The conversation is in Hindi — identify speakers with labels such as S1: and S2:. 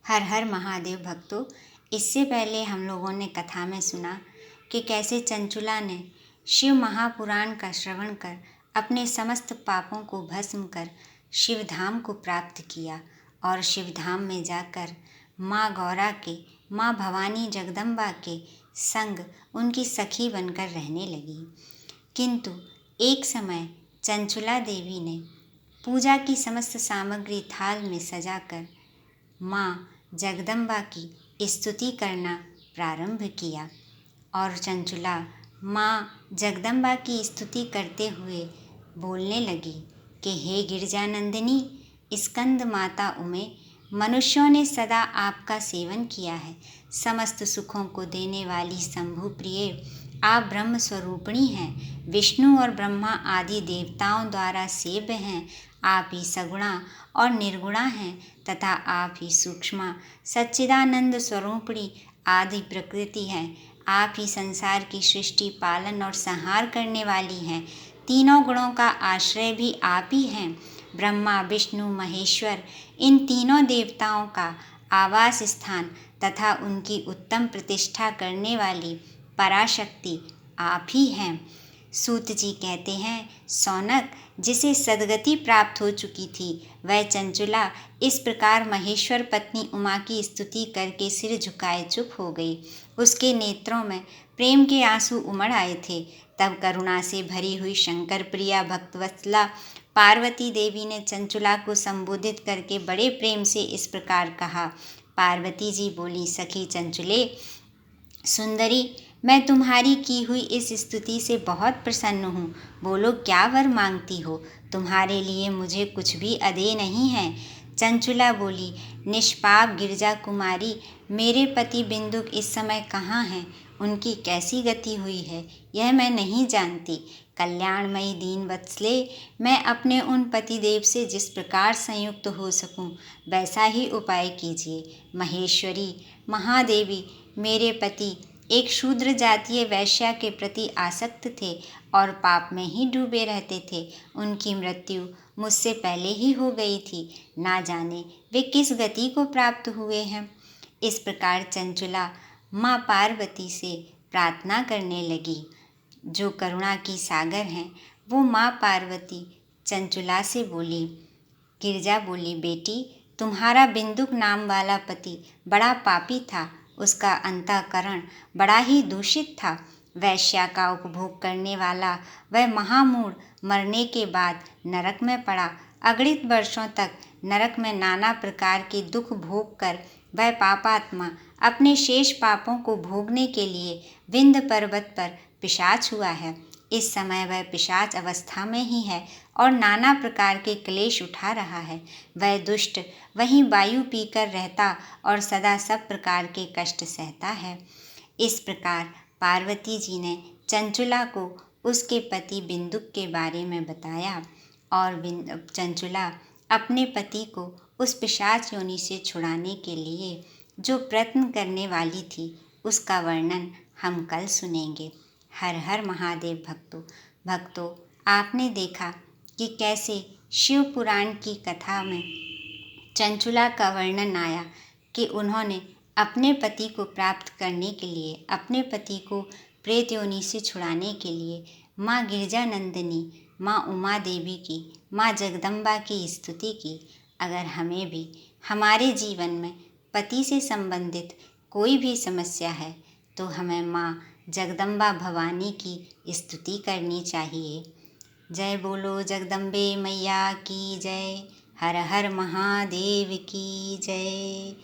S1: हर हर महादेव भक्तों। इससे पहले हम लोगों ने कथा में सुना कि कैसे चंचुला ने शिव महापुराण का श्रवण कर अपने समस्त पापों को भस्म कर शिवधाम को प्राप्त किया और शिवधाम में जाकर माँ गौरा के, माँ भवानी जगदम्बा के संग उनकी सखी बनकर रहने लगी। किंतु एक समय चंचुला देवी ने पूजा की समस्त सामग्री थाल में सजाकर माँ जगदम्बा की स्तुति करना प्रारंभ किया और चंचुला माँ जगदम्बा की स्तुति करते हुए बोलने लगी कि हे गिरजानंदिनी, स्कंद माता उमे, मनुष्यों ने सदा आपका सेवन किया है। समस्त सुखों को देने वाली शंभु प्रिय आप ब्रह्म स्वरूपिणी हैं। विष्णु और ब्रह्मा आदि देवताओं द्वारा सेव्य हैं। आप ही सगुणा और निर्गुणा हैं तथा आप ही सूक्ष्मा सच्चिदानंद स्वरूपिणी आदि प्रकृति हैं। आप ही संसार की सृष्टि, पालन और संहार करने वाली हैं। तीनों गुणों का आश्रय भी आप ही हैं। ब्रह्मा, विष्णु, महेश्वर इन तीनों देवताओं का आवास स्थान तथा उनकी उत्तम प्रतिष्ठा करने वाली पराशक्ति आप ही हैं। सूत जी कहते हैं, सौनक, जिसे सद्गति प्राप्त हो चुकी थी, वह चंचुला इस प्रकार महेश्वर पत्नी उमा की स्तुति करके सिर झुकाए चुप हो गई। उसके नेत्रों में प्रेम के आंसू उमड़ आए थे। तब करुणा से भरी हुई शंकर प्रिया भक्तवत्सला पार्वती देवी ने चंचुला को संबोधित करके बड़े प्रेम से इस प्रकार कहा। पार्वती जी बोली, सखी चंचुले, सुंदरी, मैं तुम्हारी की हुई इस स्तुति से बहुत प्रसन्न हूँ। बोलो, क्या वर मांगती हो? तुम्हारे लिए मुझे कुछ भी अदेय नहीं है। चंचुला बोली, निष्पाप गिरजा कुमारी, मेरे पति बिंदुक इस समय कहाँ हैं? उनकी कैसी गति हुई है यह मैं नहीं जानती। कल्याणमयी दीन वत्सले, मैं अपने उन पतिदेव से जिस प्रकार संयुक्त हो सकूं वैसा ही उपाय कीजिए। महेश्वरी, महादेवी, मेरे पति एक शूद्र जातीय वैश्या के प्रति आसक्त थे और पाप में ही डूबे रहते थे। उनकी मृत्यु मुझसे पहले ही हो गई थी। ना जाने वे किस गति को प्राप्त हुए हैं। इस प्रकार चंचुला माँ पार्वती से प्रार्थना करने लगी। जो करुणा की सागर हैं, वो माँ पार्वती चंचुला से बोली। गिरजा बोली, बेटी, तुम्हारा बिंदुक नाम वाला पति बड़ा पापी था। उसका अंतःकरण बड़ा ही दूषित था। वैश्या का उपभोग करने वाला वह महामूढ़ मरने के बाद नरक में पड़ा। अगणित वर्षों तक नरक में नाना प्रकार के दुख भोग कर वह पापात्मा अपने शेष पापों को भोगने के लिए विंध्य पर्वत पर पिशाच हुआ है। इस समय वह पिशाच अवस्था में ही है और नाना प्रकार के क्लेश उठा रहा है। वह दुष्ट वहीं वायु पीकर रहता और सदा सब प्रकार के कष्ट सहता है। इस प्रकार पार्वती जी ने चंचुला को उसके पति बिंदुक के बारे में बताया और चंचुला अपने पति को उस पिशाच योनि से छुड़ाने के लिए जो प्रयत्न करने वाली थी उसका वर्णन हम कल सुनेंगे। हर हर महादेव भक्तों, आपने देखा कि कैसे शिव पुराण की कथा में चंचुला का वर्णन आया कि उन्होंने अपने पति को प्राप्त करने के लिए, अपने पति को प्रेत योनि से छुड़ाने के लिए माँ गिरजानंदिनी, माँ उमा देवी की, माँ जगदम्बा की स्तुति की। अगर हमें भी हमारे जीवन में पति से संबंधित कोई भी समस्या है तो हमें माँ जगदम्बा भवानी की स्तुति करनी चाहिए। जय बोलो जगदम्बे मैया की जय। हर हर महादेव की जय।